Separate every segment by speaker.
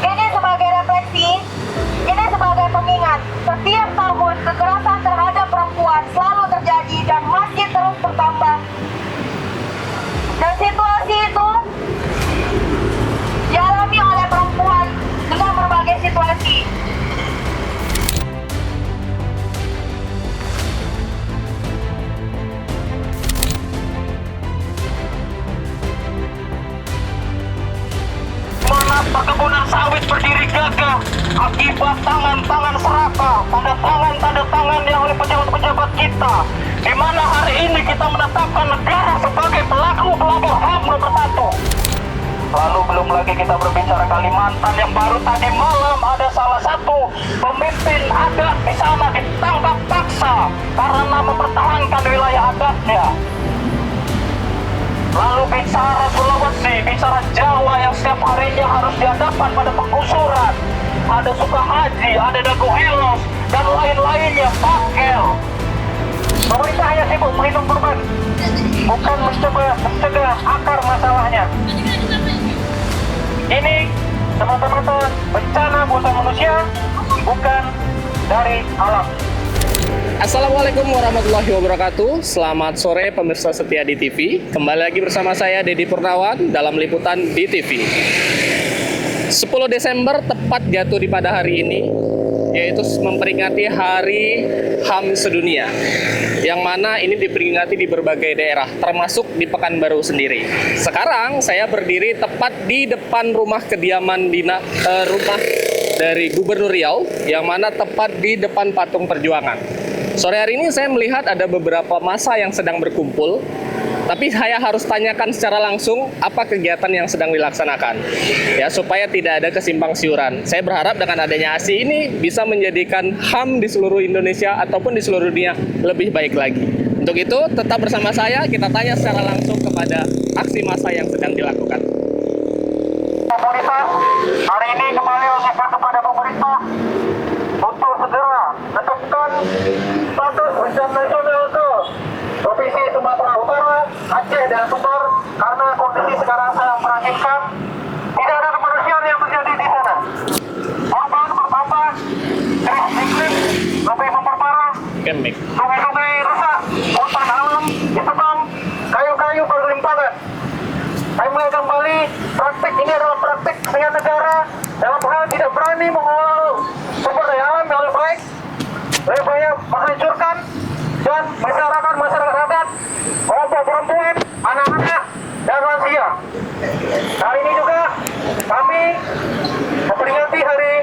Speaker 1: Ini sebagai refleksi, ini sebagai pengingat, setiap tahun kekerasan terhadap perempuan selalu terjadi dan masih terus bertambah. Dan situasi itu dialami oleh perempuan dengan berbagai situasi.
Speaker 2: Mana perkebunan sawit berdiri gagah akibat tangan-tangan serakah, tanda tangan yang oleh pejabat-pejabat kita, di mana hari ini kita menetapkan negara sebagai pelaku HAM nomor 1. Lalu belum lagi kita berbicara Kalimantan yang baru tadi malam ada salah satu pemimpin adat di sana ditangkap paksa karena mempertahankan wilayah adatnya. Lalu bicara Sulawesi, bicara Jawa yang setiap harinya harus dihadapkan pada penggusuran. Ada Sukahaji, ada Dago Elos, dan lain-lainnya, Pakel. Pemerintah hanya sibuk menghitung korban, bukan mencoba mencegah akar masalahnya. Ini semata-mata bencana buatan manusia, bukan dari alam.
Speaker 3: Assalamualaikum warahmatullahi wabarakatuh. Selamat sore pemirsa setia di TV. Kembali lagi bersama saya Dedi Purnawan dalam liputan di TV. 10 Desember tepat jatuh di pada hari ini, yaitu memperingati Hari HAM Sedunia, yang mana ini diperingati di berbagai daerah, termasuk di Pekanbaru sendiri. Sekarang saya berdiri tepat di depan rumah kediaman rumah dari Gubernur Riau, yang mana tepat di depan patung perjuangan. Sore hari ini saya melihat ada beberapa massa yang sedang berkumpul, tapi saya harus tanyakan secara langsung apa kegiatan yang sedang dilaksanakan, ya, supaya tidak ada kesimpang siuran. Saya berharap dengan adanya ASI ini bisa menjadikan HAM di seluruh Indonesia ataupun di seluruh dunia lebih baik lagi. Untuk itu, tetap bersama saya, kita tanya secara langsung kepada aksi massa yang sedang dilakukan.
Speaker 2: Pemerintah hari ini kembali mengingatkan kepada pemerintah untuk segera tetapkan status bencana nasional ke Provinsi Sumatera Utara, Aceh, dan Sumbar, karena kondisi sekarang sangat merangsingkan. Tidak ada kemanusiaan yang terjadi di sana. Korban bertambah, krisis iklim lebih memperparah, sungai-sungai rusak, hutan alam ditebang, kayu-kayu berlimpahan. Saya mulai kembali, praktik ini adalah praktik dengan negara dalam hal tidak berani mengelola sumber daya alam yang lebih baik menghancurkan dan masyarakat adat, kelompok perempuan, anak-anak, dan lansia. Kali ini juga kami memperingati Hari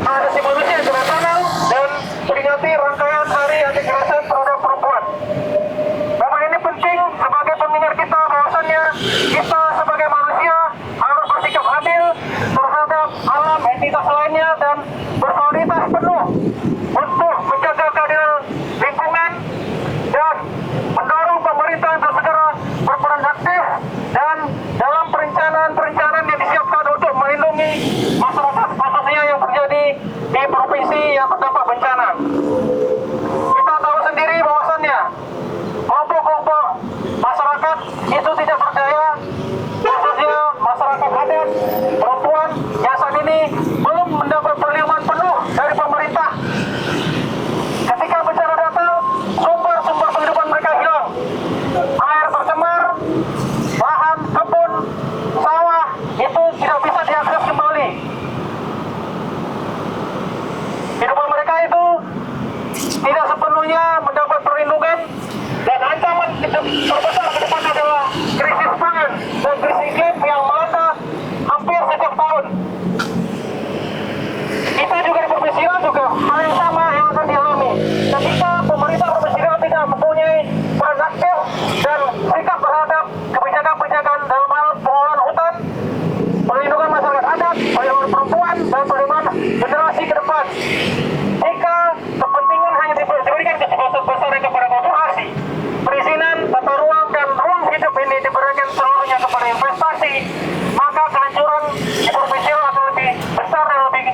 Speaker 2: Asasi Manusia Internasional dan memperingati rangkaian Hari Anti Kekerasan Terhadap Perempuan. Momen ini penting sebagai pengingat kita bahwasannya kita sebagai manusia harus bersikap adil terhadap alam, entitas lainnya, dan bersolidaritas penuh untuk menjaga keadilan lingkungan dan mendorong pemerintah untuk segera berperan aktif dan dalam perencanaan yang disiapkan untuk melindungi masyarakat khususnya yang terjadi di provinsi yang terdampak bencana. Kita tahu sendiri bahwasannya kelompok-kelompok masyarakat itu tidak percaya, khususnya masyarakat adat, perempuan yang saat ini belum mendapat perlindungan penuh dari pemerintah. Ketika bencana datang, sumber-sumber kehidupan mereka hilang. Air tercemar, lahan, kebun, sawah itu tidak bisa diakses kembali. Kehidupan mereka itu tidak sepenuhnya mendapat perlindungan, dan ancaman terbesar ke depan adalah krisis pangan dan krisis iklim yang melanda hampir setiap tahun. Kita juga di Provinsi Riau juga hal yang sama yang akan dialami. Ketika pemerintah Provinsi Riau tidak mempunyai peran aktif dan sikap terhadap kebijakan-kebijakan dalam hal pengelolaan hutan, perlindungan masyarakat adat, perlindungan perempuan, dan perlindungan generasi ke depan. Jika kepentingan hanya diberikan sebesar-besarnya kepada korporasi, perizinan, tata ruang, dan ruang hidup ini diberikan seluruhnya kepada investasi, maka kehancuran di Provinsi Riau akan lebih besar dan lebih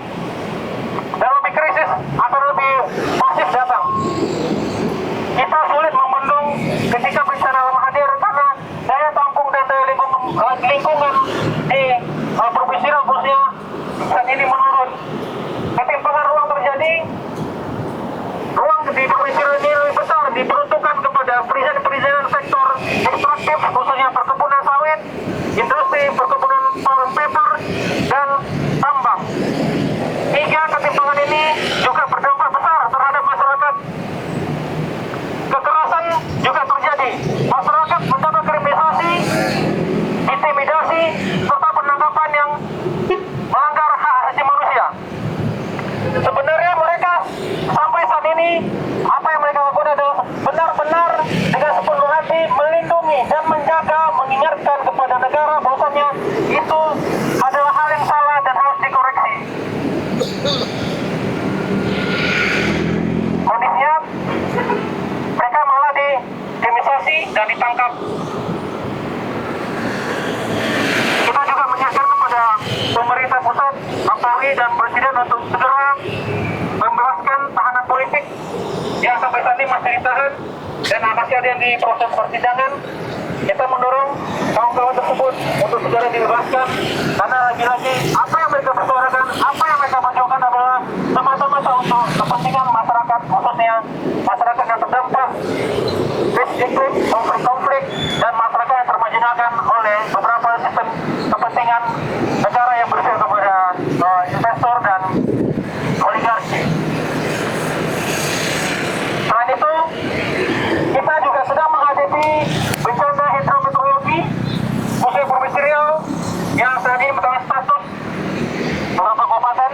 Speaker 2: krisis, akan lebih khususnya perkebunan sawit, industri perkebunan palm paper, dan tambang. Tiga ketimpangan ini juga berdampak besar terhadap masyarakat. Kekerasan juga terjadi. Masyarakat mendapat kriminalisasi, intimidasi, serta penangkapan yang melanggar hak asasi manusia. Sebenarnya mereka sampai saat ini apa yang mereka lakukan adalah benar-benar dengan sepenuh hati melindungi dan menjaga, mengingatkan kepada negara bahwasannya itu adalah hal yang salah dan harus dikoreksi. Kondisinya mereka malah dikriminalisasi dan ditangkap. Kita juga mengingatkan kepada pemerintah pusat, Kapolri dan Presiden untuk segera membebaskan tahanan politik yang sampai saat ini masih ditahan dan masih ada yang di proses persidangan. Kita mendorong kawan-kawan tersebut untuk segera dibebaskan, karena lagi-lagi apa yang mereka persuarakan, apa yang mereka perjuangkan adalah semata-mata untuk kepentingan masyarakat, khususnya masyarakat yang terdampak iklim, konflik-konflik, dan masyarakat yang termarginalkan oleh beberapa sistem kepentingan negara yang bersih kepada investor dan oligarki. Selain itu, kita juga sedang menghadapi bencana hidrometeorologi musim Provinsi Riau yang saat ini mengalami status beberapa kabupaten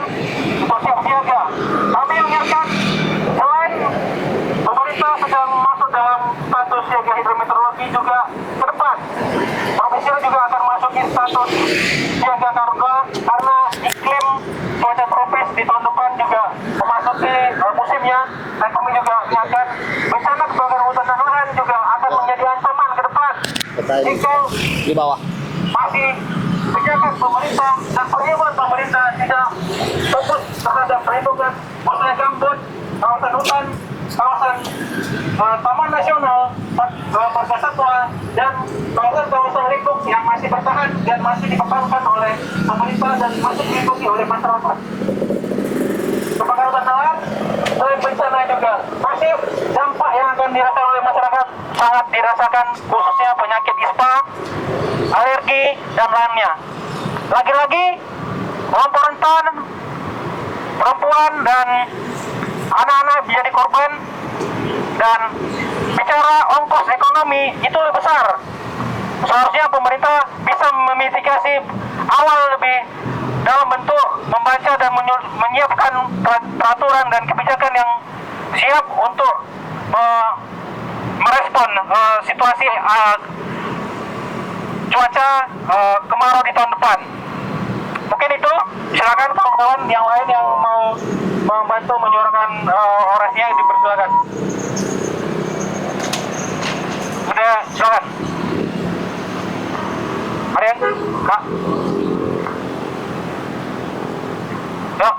Speaker 2: untuk siap siaga. Kami mengingatkan, selain pemerintah sedang masuk dalam status siaga hidrometeorologi, juga ke depan Provinsi Riau juga akan masuki status siaga karena iklim cuaca tropis di tahun depan juga memasuki musimnya, dan kami juga mengingatkan bencana kebakaran hutan dan lahan juga akan menjadi ancaman ke depan jika
Speaker 3: Di bawah.
Speaker 2: masih kebijakan pemerintah dan perlindungan pemerintah tidak fokus terhadap perlindungan khususnya gambut, kawasan hutan, kawasan taman nasional, marga satwa, dan kawasan-kawasan lindung yang masih bertahan dan masih dikembangkan oleh pemerintah dan masih dilindungi oleh masyarakat. Kebakaran hutan dan lahan selain bencana juga masih dampak yang akan dirasakan oleh masyarakat sangat dirasakan, khususnya penyakit ispa, alergi, dan lainnya. Lagi-lagi kelompok rentan, perempuan dan anak-anak menjadi korban, dan bicara ongkos ekonomi itu lebih besar. Seharusnya pemerintah bisa memitigasi awal lebih dalam bentuk membaca dan menyiapkan peraturan dan kebijakan yang siap untuk merespon situasi cuaca kemarau di tahun depan. Mungkin itu, silakan kawan-kawan yang lain yang mau membantu menyuarakan orasinya dipersilakan. Udah, silakan. Ada yang? Kak? Yuk.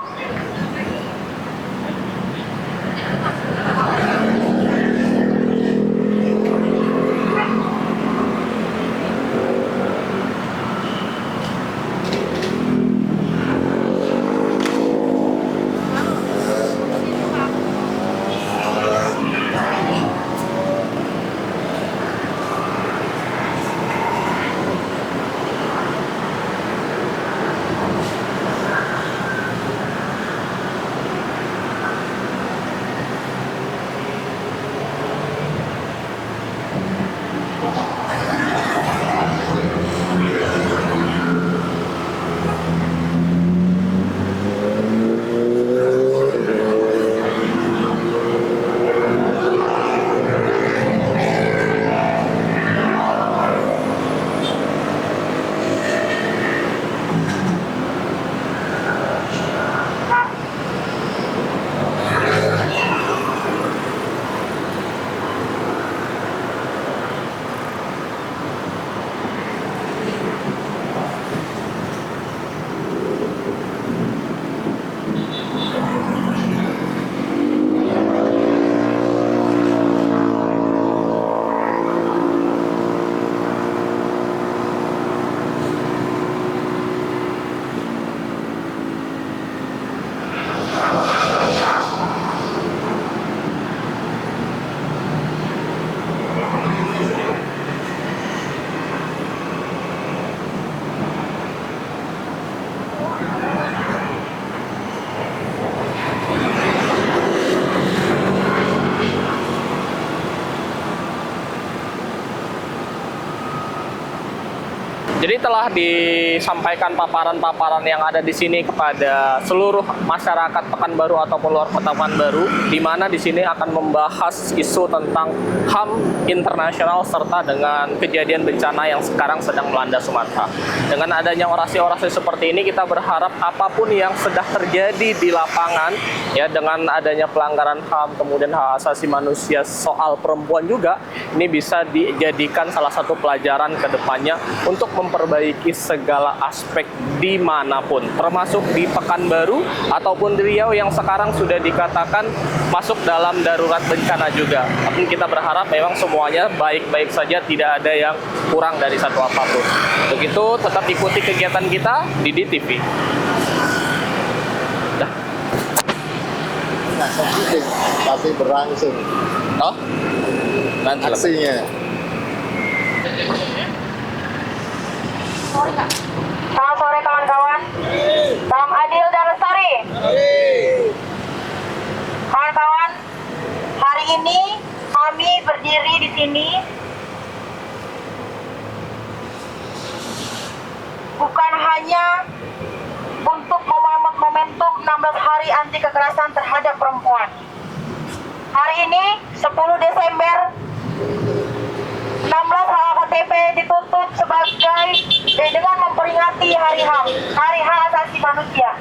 Speaker 3: Jadi telah disampaikan paparan-paparan yang ada di sini kepada seluruh masyarakat Pekanbaru ataupun luar kota Pekanbaru, di mana di sini akan membahas isu tentang HAM internasional serta dengan kejadian bencana yang sekarang sedang melanda Sumatera. Dengan adanya orasi-orasi seperti ini, kita berharap apapun yang sedang terjadi di lapangan, ya dengan adanya pelanggaran HAM, kemudian hak asasi manusia soal perempuan juga, ini bisa dijadikan salah satu pelajaran ke depannya untuk memperbaiki segala aspek dimanapun, termasuk di Pekanbaru ataupun di Riau yang sekarang sudah dikatakan masuk dalam darurat bencana juga. Tapi kita berharap memang semuanya baik-baik saja, tidak ada yang kurang dari satu apapun. Untuk itu tetap ikuti kegiatan kita di DTV. Dah.
Speaker 4: Nggak seperti tapi berlangsung
Speaker 3: Oh, nanti lah.
Speaker 4: aksinya.
Speaker 1: Selamat sore kawan-kawan. Salam adil dan lestari. Kawan-kawan, hari ini kami berdiri di sini bukan hanya untuk memomen momentum 16 hari anti kekerasan terhadap perempuan. Hari ini 10 Desember 16 HKTP ditutup sebagai dengan memperingati Hari HAM, Hari Hak Asasi Manusia.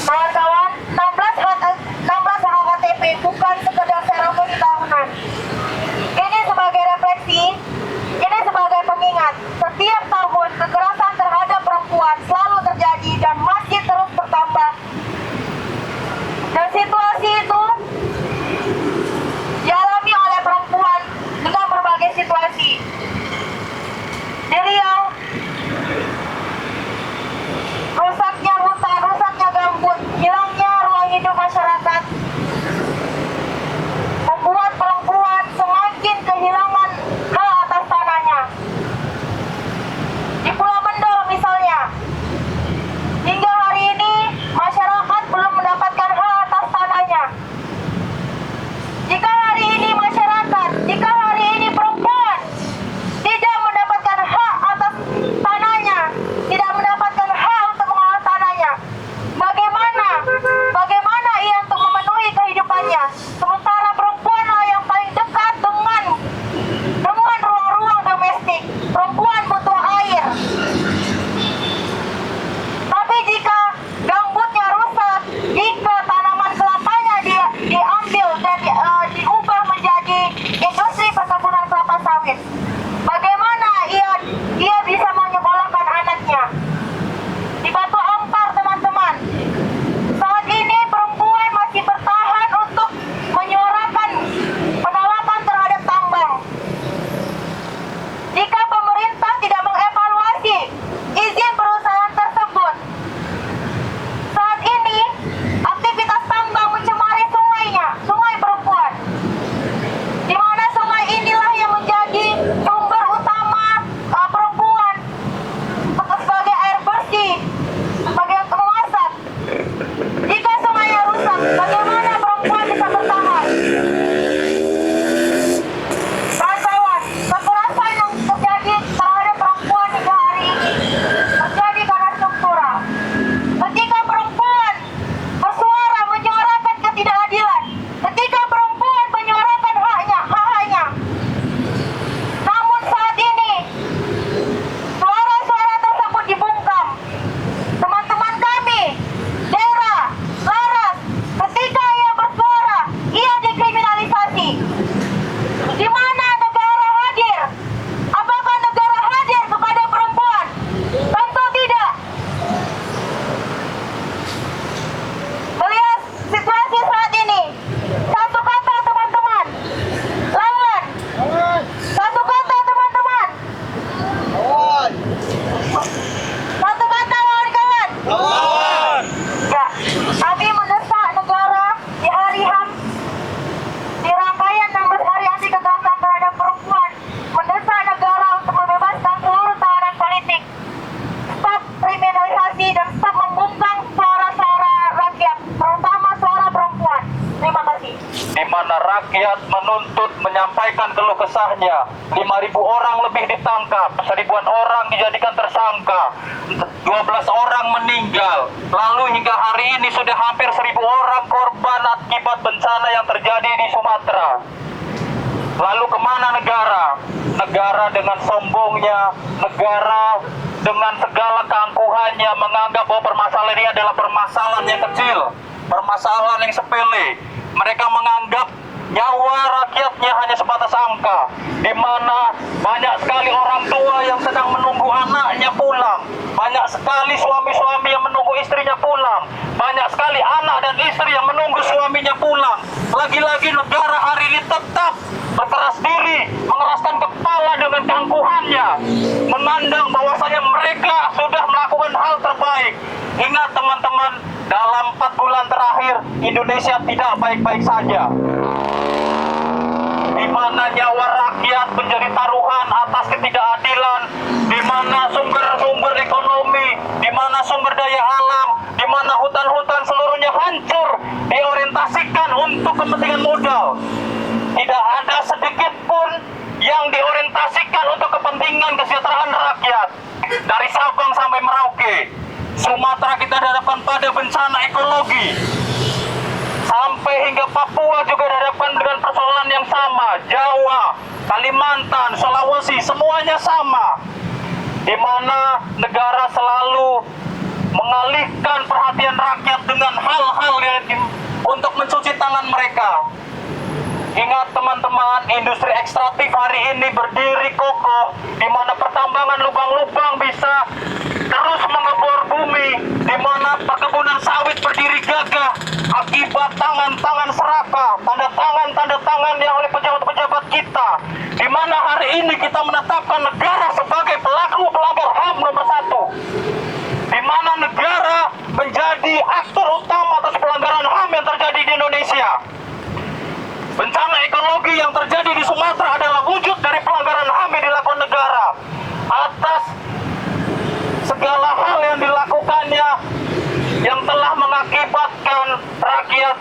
Speaker 1: Kawan-kawan, 16 HKTP bukan sekedar seremoni tahunan. Ini sebagai refleksi, ini sebagai pengingat. Setiap tahun kekerasan terhadap perempuan selalu terjadi dan masih terus bertambah. Dan situasi itu dialami oleh perempuan dengan berbagai situasi. Di Riau, rusaknya hutan, rusaknya gambut, hilangnya ruang hidup masyarakat
Speaker 2: mana rakyat menuntut menyampaikan keluh kesahnya. 5.000 orang lebih ditangkap, 1.000-an orang dijadikan tersangka, 12 orang meninggal. Lalu hingga hari ini sudah hampir 1.000 orang korban akibat bencana yang terjadi di Sumatera. Lalu kemana negara? Negara dengan sombongnya, negara dengan segala keangkuhannya menganggap bahwa permasalahan ini adalah permasalahan yang kecil, permasalahan yang sepele. Mereka menganggap nyawa rakyatnya hanya sebatas angka, di mana banyak sekali orang tua yang sedang menunggu anaknya pulang, banyak sekali suami-suami yang menunggu istrinya pulang, banyak sekali anak dan istri yang menunggu suaminya pulang. Lagi-lagi negara hari ini tetap berkeras diri, mengeraskan kepala dengan keangkuhannya, memandang bahwasanya mereka sudah melakukan hal terbaik. Ingat teman-teman, dalam 4 bulan terakhir Indonesia tidak baik-baik saja, di mana nyawa rakyat menjadi taruhan atas ketidakadilan, di mana sumber-sumber ekonomi, di mana sumber daya alam, di mana hutan-hutan seluruhnya hancur, diorientasikan untuk kepentingan modal. Tidak ada sedikit pun yang diorientasikan untuk kepentingan kesejahteraan rakyat. Dari Sabang sampai Merauke, Sumatera kita dihadapkan pada bencana ekologi. Sampai hingga Papua juga dihadapkan dengan persoalan yang sama. Jawa, Kalimantan, Sulawesi, semuanya sama. Di mana negara selalu mengalihkan perhatian rakyat dengan hal-hal yang untuk mencuci tangan mereka. Ingat teman-teman, industri ekstraktif hari ini berdiri kokoh, di mana pertambangan lubang-lubang bisa terus mengebor bumi, di mana perkebunan sawit berdiri gagah akibat tangan-tangan serakah, tanda tangan yang oleh pejabat-pejabat kita, di mana hari ini kita menetapkan negara sebagai pelaku pelanggar HAM nomor 1, di mana negara menjadi aktor utama atas pelanggaran HAM yang terjadi di Indonesia. Bencana ekologi yang terjadi di Sumatera adalah wujud dari pelanggaran HAM yang dilakukan negara atas segala hal yang dilakukannya, yang telah mengakibatkan rakyat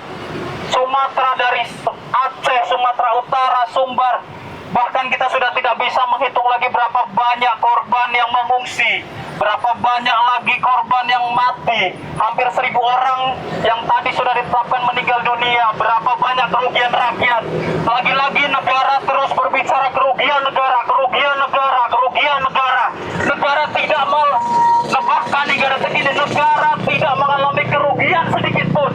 Speaker 2: Sumatera dari Aceh, Sumatera Utara, Sumbar, bahkan kita sudah tidak bisa menghitung lagi berapa banyak korban yang mengungsi, berapa banyak lagi korban yang mati, hampir 1.000 orang yang tadi sudah ditetapkan meninggal dunia, berapa banyak kerugian rakyat. Lagi-lagi negara terus berbicara kerugian negara, kerugian negara, kerugian negara. Negara tidak bahkan negara ini negara tidak mengalami kerugian sedikit pun.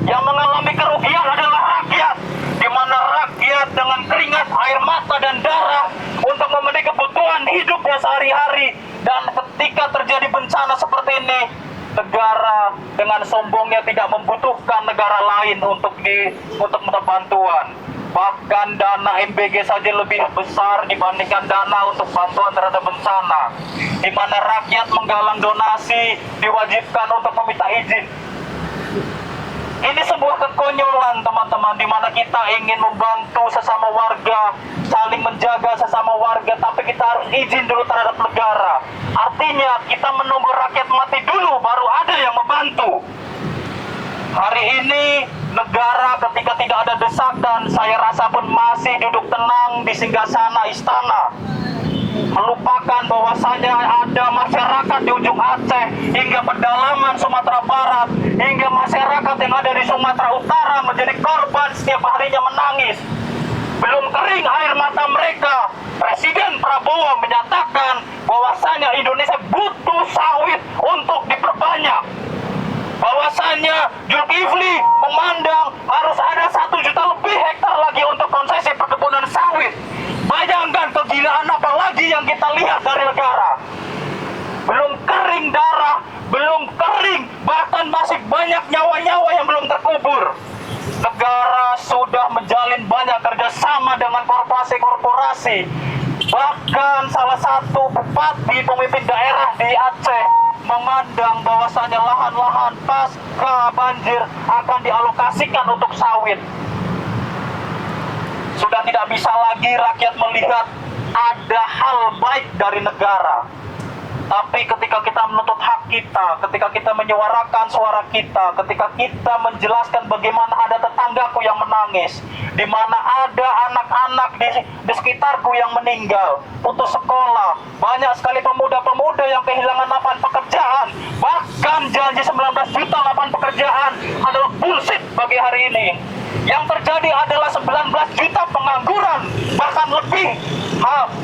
Speaker 2: Yang mengalami kerugian adalah rakyat, di mana rakyat dengan keringat, air mata dan darah untuk memenuhi kebutuhan hidupnya sehari-hari. Dan ketika terjadi bencana seperti ini, negara dengan sombongnya tidak membutuhkan negara lain untuk minta bantuan. Bahkan dana MBG saja lebih besar dibandingkan dana untuk bantuan terhadap bencana, di mana rakyat menggalang donasi diwajibkan untuk meminta izin. Ini sebuah kekonyolan teman-teman, di mana kita ingin membantu sesama warga, saling menjaga sesama warga, tapi kita harus izin dulu terhadap negara. Artinya kita menunggu rakyat mati dulu baru ada yang membantu. Hari ini negara ketika tidak ada desakan, saya rasa pun masih duduk tenang di singgasana istana, melupakan bahwasanya ada masyarakat di ujung Aceh hingga pedalaman Sumatera Barat, hingga masyarakat yang ada di Sumatera Utara menjadi korban setiap harinya menangis. Belum kering air mata mereka, Presiden Prabowo menyatakan bahwasanya Indonesia butuh sawit untuk diperbanyak. Bahwasanya Zulkifli memandang harus ada 1 juta lebih hektar lagi untuk konsesi perkebunan sawit. Bayangkan kegilaan apa lagi yang kita lihat dari negara. Belum kering darah, belum kering, bahkan masih banyak nyawa-nyawa yang belum terkubur. Negara sudah menjalin banyak kerjasama dengan korporasi-korporasi. Bahkan salah satu bupati pemimpin daerah di Aceh memandang bahwasanya lahan-lahan pasca banjir akan dialokasikan untuk sawit. Sudah tidak bisa lagi rakyat melihat ada hal baik dari negara. Tapi ketika kita menuntut hak kita, ketika kita menyuarakan suara kita, ketika kita menjelaskan bagaimana ada tetanggaku yang menangis, di mana ada anak-anak di sekitarku yang meninggal, putus sekolah, banyak sekali pemuda-pemuda yang kehilangan lapangan pekerjaan, bahkan janji 19 juta lapangan pekerjaan adalah bullshit bagi hari ini. Yang terjadi adalah 19 juta pengangguran, bahkan lebih.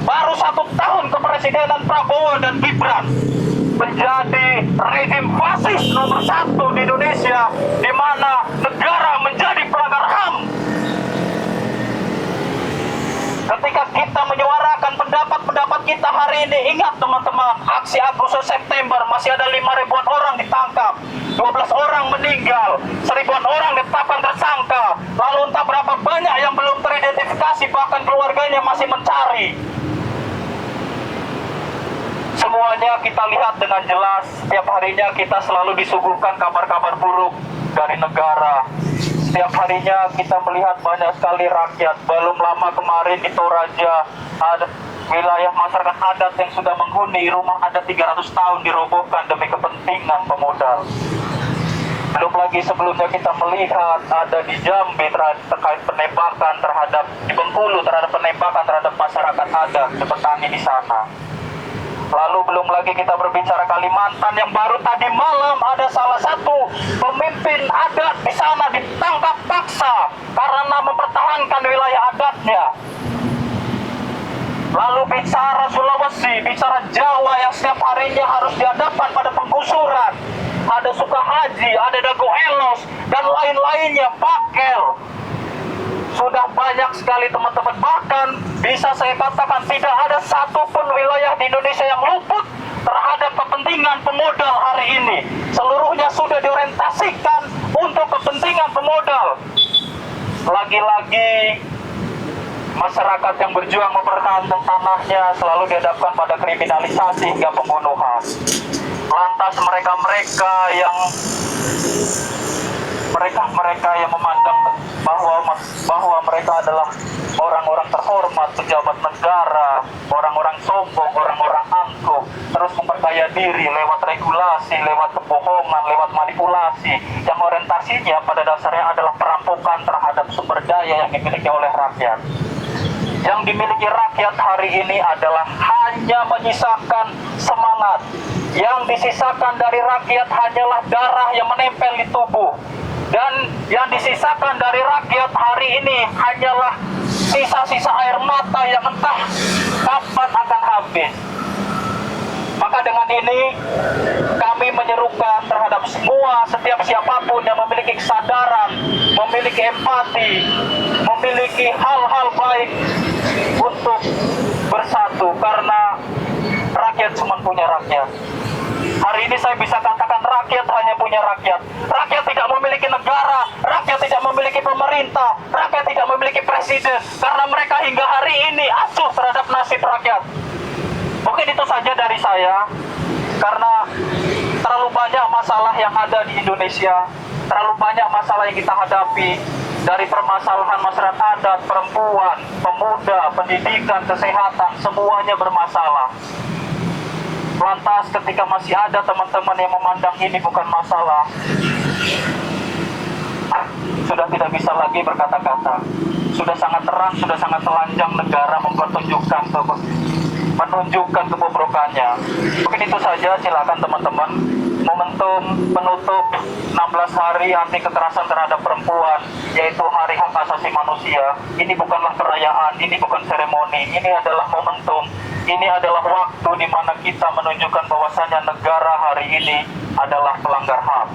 Speaker 2: Baru 1 tahun kepresidenan Prabowo dan Gibran menjadi rezim fasis nomor 1 di Indonesia, di mana negara menjadi pelanggar HAM. Ketika kita menyuarakan pendapat-pendapat kita hari ini, ingat teman-teman, aksi Agustus September masih ada 5.000-an orang ditangkap, 12 orang meninggal, 1.000-an orang ditetapkan tersangka, lalu entah berapa banyak yang belum teridentifikasi, bahkan keluarganya masih mencari. Semuanya kita lihat dengan jelas, setiap harinya kita selalu disuguhkan kabar-kabar buruk dari negara. Setiap harinya kita melihat banyak sekali rakyat. Belum lama kemarin di Toraja ada wilayah masyarakat adat yang sudah menghuni rumah adat 300 tahun dirobohkan demi kepentingan pemodal. Belum lagi sebelumnya kita melihat ada di Jambi terkait penembakan terhadap, di Bengkulu terhadap penembakan terhadap masyarakat adat, petani di sana. Lalu belum lagi kita berbicara Kalimantan yang baru tadi malam ada salah satu pemimpin adat di sana ditangkap paksa karena mempertahankan wilayah adatnya. Lalu bicara Sulawesi, bicara Jawa yang setiap harinya harus dihadapkan pada penggusuran. Ada Sukahaji, ada Dago Elos, dan lain-lainnya, Pakel. Sudah banyak sekali teman-teman, bahkan bisa saya katakan tidak ada satupun wilayah di Indonesia yang luput terhadap kepentingan pemodal hari ini. Seluruhnya sudah diorientasikan untuk kepentingan pemodal. Lagi-lagi masyarakat yang berjuang mempertahankan tanahnya selalu dihadapkan pada kriminalisasi hingga pembunuhan. Lantas mereka-mereka yang memandang bahwa mereka adalah orang-orang terhormat, pejabat negara, orang-orang sombong, orang-orang angkuh, terus memperkaya diri lewat regulasi, lewat kebohongan, lewat manipulasi, yang orientasinya pada dasarnya adalah perampokan terhadap sumber daya yang dimiliki oleh rakyat. Yang dimiliki rakyat hari ini adalah hanya menyisakan semangat. Yang disisakan dari rakyat hanyalah darah yang menempel di tubuh. Dan yang disisakan dari rakyat hari ini hanyalah sisa-sisa air mata yang entah kapan akan habis. Maka dengan ini kami menyerukan terhadap setiap siapapun yang memiliki kesadaran, memiliki empati, memiliki hal-hal baik untuk bersatu, karena rakyat cuma punya rakyat. Hari ini saya bisa katakan rakyat hanya punya rakyat. Rakyat tidak memiliki negara, rakyat tidak memiliki pemerintah, rakyat tidak memiliki presiden, karena mereka hingga hari ini acuh terhadap nasib rakyat. Mungkin itu saja dari saya, karena terlalu banyak masalah yang ada di Indonesia, terlalu banyak masalah yang kita hadapi, dari permasalahan masyarakat adat, perempuan, pemuda, pendidikan, kesehatan, semuanya bermasalah. Lantas ketika masih ada teman-teman yang memandang ini bukan masalah, sudah tidak bisa lagi berkata-kata. Sudah sangat terang, sudah sangat telanjang negara menunjukkan kebobrokannya. Mungkin itu saja, silakan teman-teman. Momentum penutup 16 hari anti kekerasan terhadap perempuan, yaitu Hari Hak Asasi Manusia. Ini bukanlah perayaan, ini bukan seremoni, ini adalah momentum. Ini adalah waktu di mana kita menunjukkan bahwasanya negara hari ini adalah pelanggar HAM.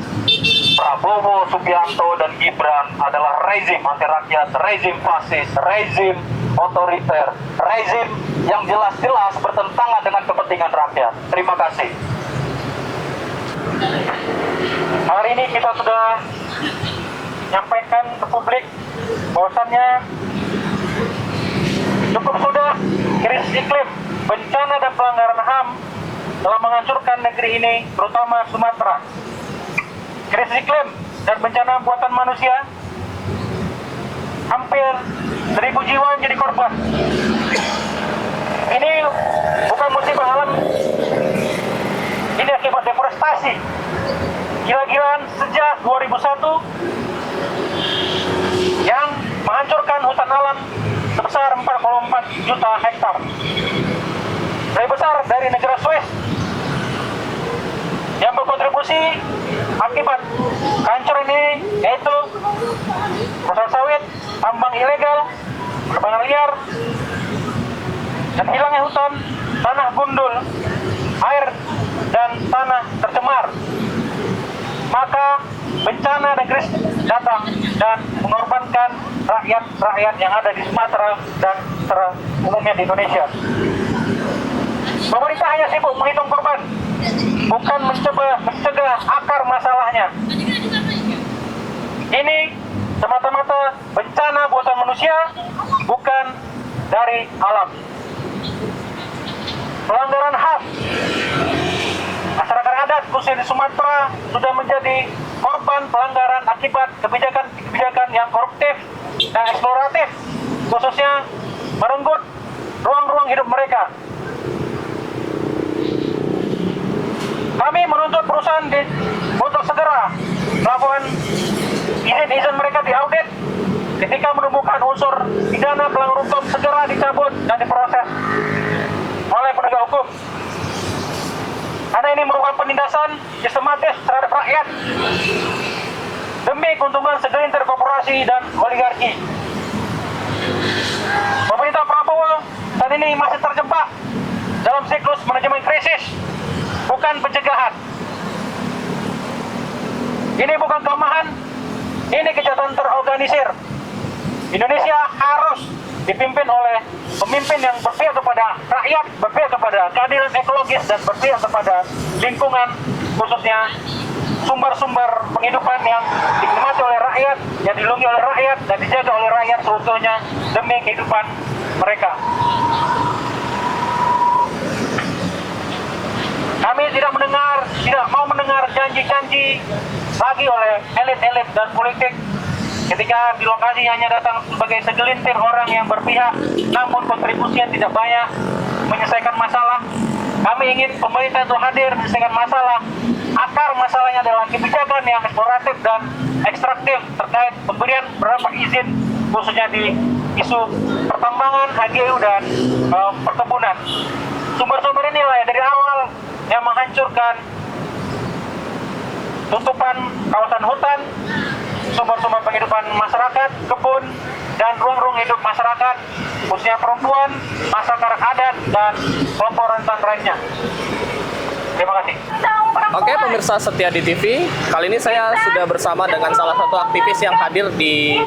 Speaker 2: Prabowo, Subianto, dan Gibran adalah rezim anti rakyat, rezim fasis, rezim otoriter, rezim yang jelas-jelas bertentangan dengan kepentingan rakyat. Terima kasih. Hari ini kita sudah menyampaikan ke publik bahwasannya cukup sudah krisis iklim, bencana dan pelanggaran HAM telah menghancurkan negeri ini, terutama Sumatera. Krisis iklim dan bencana buatan manusia, hampir 1.000 jiwa yang jadi korban. Ini bukan musibah alam, ini akibat deforestasi. Gila-gilaan sejak 2001 yang menghancurkan hutan juta hektar. Lebih besar dari negara Swiss yang berkontribusi akibat kehancuran ini, yaitu perusahaan sawit, tambang ilegal, penebangan liar, dan hilangnya hutan, tanah gundul, air dan tanah tercemar. Maka bencana dan krisis datang dan mengorbankan rakyat-rakyat yang ada di Sumatera dan secara umumnya di Indonesia. Pemerintah hanya sibuk menghitung korban, bukan mencoba mencegah akar masalahnya. Ini semata-mata bencana buatan manusia, bukan dari alam. Pelanggaran HAM. Masyarakat adat khususnya di Sumatera sudah menjadi korban pelanggaran akibat kebijakan yang koruptif dan eksploratif, khususnya merenggut ruang-ruang hidup mereka. Kami menuntut perusahaan untuk segera melakukan izin mereka diaudit. Ketika menemukan unsur pidana pelanggaran hukum, segera dicabut dan diproses oleh penegak hukum. Karena ini merupakan penindasan sistematis terhadap rakyat demi keuntungan segelintir korporasi dan oligarki. Pemerintah Prabowo saat ini masih terjebak dalam siklus manajemen krisis, bukan pencegahan. Ini bukan kelemahan, ini kejahatan terorganisir. Indonesia harus dipimpin oleh pemimpin yang berpihak kepada rakyat, berpihak kepada keadilan ekologis, dan berpihak kepada lingkungan, khususnya sumber-sumber penghidupan yang dinikmati oleh rakyat, yang dilindungi oleh rakyat, dan dijaga oleh rakyat seutuhnya demi kehidupan mereka. Kami tidak mau mendengar janji-janji lagi oleh elit-elit dan politik ketika di lokasi hanya datang sebagai segelintir orang yang berpihak, namun kontribusinya tidak banyak menyelesaikan masalah. Kami ingin pemerintah itu hadir menyelesaikan masalah. Akar masalahnya adalah kebijakan yang eksploratif dan ekstraktif terkait pemberian beberapa izin, khususnya di isu pertambangan, HGU, dan perkebunan. Sumber-sumber inilah yang dari awal yang menghancurkan tutupan kawasan hutan, sumber-sumber penghidupan masyarakat, kebun, dan ruang-ruang hidup masyarakat, khususnya perempuan, masyarakat adat, dan kelompok rentan lainnya. Terima kasih.
Speaker 3: Oke, pemirsa setia di TV, kali ini saya sudah bersama dengan salah satu aktivis yang hadir di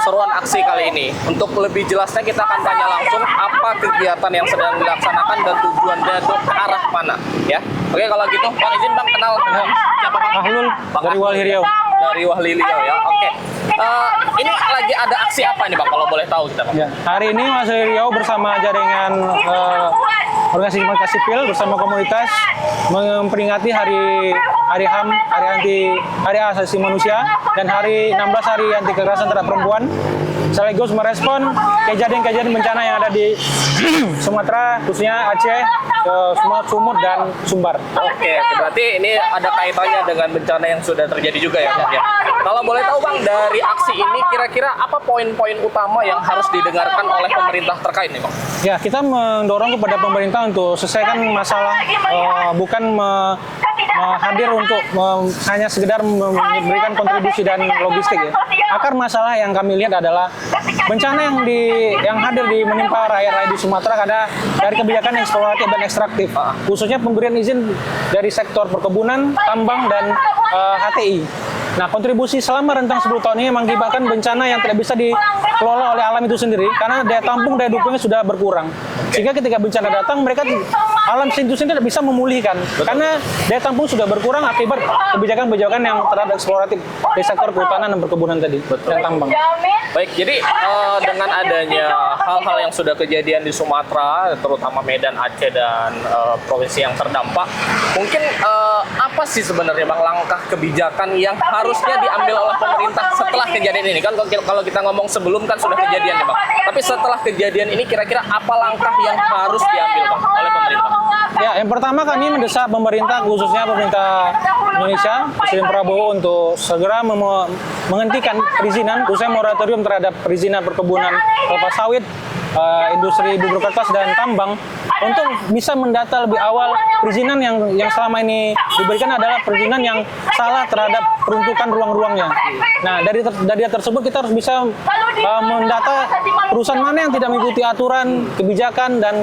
Speaker 3: seruan aksi kali ini. Untuk lebih jelasnya kita akan tanya langsung apa kegiatan yang sedang dilaksanakan dan tujuannya ke arah mana, ya. Oke, kalau gitu, Bang izin Bang kenal dengan siapa Bang?
Speaker 5: Ahlul dari Wali Riau.
Speaker 3: Dari Wali Riau ya. Oke. Ini lagi ada aksi apa nih Bang kalau boleh tahu kita Bang?
Speaker 5: Ya, hari ini Mas Riau bersama jaringan organisasi masyarakat sipil bersama komunitas memperingati hari HAM, hari asasi manusia, dan hari 16 hari anti kekerasan terhadap perempuan, sekaligus merespon kejadian-kejadian bencana yang ada di Sumatera, khususnya Aceh, Sumut, dan Sumbar.
Speaker 3: Oke, berarti ini ada kaitannya dengan bencana yang sudah terjadi juga ya Bang ya. Kalau boleh tahu Bang, dari aksi ini kira-kira apa poin-poin utama yang harus didengarkan oleh pemerintah terkait nih Bang?
Speaker 5: Ya, kita mendorong kepada pemerintah untuk selesaikan masalah, bukan hadir untuk hanya sekedar memberikan kontribusi dan logistik ya. Akar masalah yang kami lihat adalah bencana yang hadir di menimpa rakyat-rakyat di Sumatera karena dari kebijakan eksploratif dan ekstraktif, khususnya pemberian izin dari sektor perkebunan, tambang, dan HTI. Nah, kontribusi selama rentang 10 tahun ini mengakibatkan bencana yang tidak bisa dikelola oleh alam itu sendiri karena daya tampung, daya dukungnya sudah berkurang. Sehingga ketika bencana datang, alam itu sendiri tidak bisa memulihkan. Karena daya tampung sudah berkurang akibat kebijakan-kebijakan yang terhadap eksploratif di sektor kehutanan dan perkebunan tadi, dan tambang.
Speaker 3: Baik, jadi dengan adanya hal-hal yang sudah kejadian di Sumatera, terutama Medan, Aceh, dan provinsi yang terdampak, mungkin apa sih sebenarnya Bang langkah kebijakan yang harusnya diambil oleh pemerintah setelah kejadian ini? Kan kalau kita ngomong sebelum kan sudah kejadian ya Bang, tapi setelah kejadian ini kira-kira apa langkah yang harus diambil Bang oleh pemerintah?
Speaker 5: Ya, yang pertama kami mendesak pemerintah, khususnya pemerintah Indonesia, Presiden Prabowo, untuk segera menghentikan perizinan, khususnya moratorium terhadap perizinan perkebunan kelapa sawit industri bubur kertas dan tambang untuk bisa mendata lebih awal perizinan yang selama ini diberikan adalah perizinan yang salah terhadap peruntukan ruang-ruangnya. Nah, dari data tersebut kita harus bisa mendata perusahaan mana yang tidak mengikuti aturan, kebijakan, dan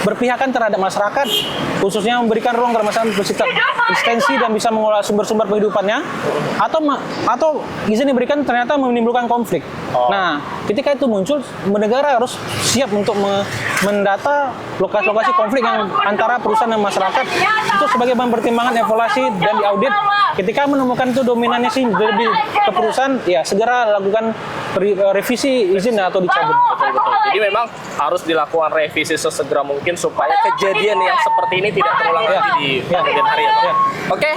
Speaker 5: berpihakan terhadap masyarakat, khususnya memberikan ruang kepada masyarakat eksistensi dan bisa mengolah sumber-sumber kehidupannya, atau izin diberikan ternyata menimbulkan konflik. Nah, ketika itu muncul, negara harus siap untuk mendata lokasi-lokasi konflik yang antara perusahaan dan masyarakat itu sebagai bahan pertimbangan evaluasi dan diaudit. Ketika menemukan itu dominannya sih lebih ke perusahaan, ya segera lakukan revisi izin atau dicabut.
Speaker 3: Betul. Jadi memang harus dilakukan revisi sesegera mungkin supaya kejadian yang seperti ini tidak terulang lagi di kemudian hari ya, Pak. Oke,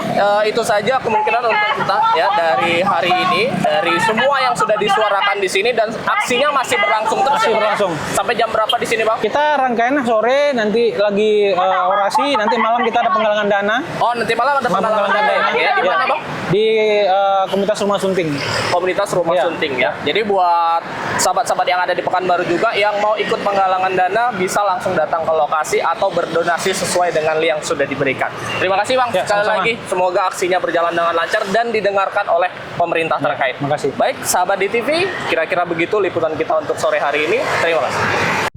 Speaker 3: itu saja kemungkinan untuk kita ya dari hari ini, dari semua yang sudah disuarakan di sini, dan aksinya masih berlangsung terus.
Speaker 5: Masih
Speaker 3: ya, Pak, ya?
Speaker 5: berlangsung.
Speaker 3: Sampai jam berapa di sini, Bang?
Speaker 5: Kita rangkaian sore, nanti lagi orasi, nanti malam kita ada penggalangan dana.
Speaker 3: Oh, nanti malam ada penggalangan dana ya. Di mana, Bang?
Speaker 5: Di komunitas rumah sunting.
Speaker 3: Komunitas rumah
Speaker 5: Iya.
Speaker 3: sunting ya. Jadi buat sahabat-sahabat yang ada di Pekanbaru juga yang mau ikut penggalangan dana bisa langsung datang ke lokasi atau berdonasi sesuai dengan yang sudah diberikan. Terima kasih, Bang.
Speaker 5: Ya,
Speaker 3: Sekali
Speaker 5: sama-sama.
Speaker 3: lagi semoga aksinya berjalan dengan lancar dan didengarkan oleh pemerintah terkait.
Speaker 5: makasih.
Speaker 3: Baik, sahabat di TV, kira-kira begitu liputan kita untuk sore hari ini. Terima kasih.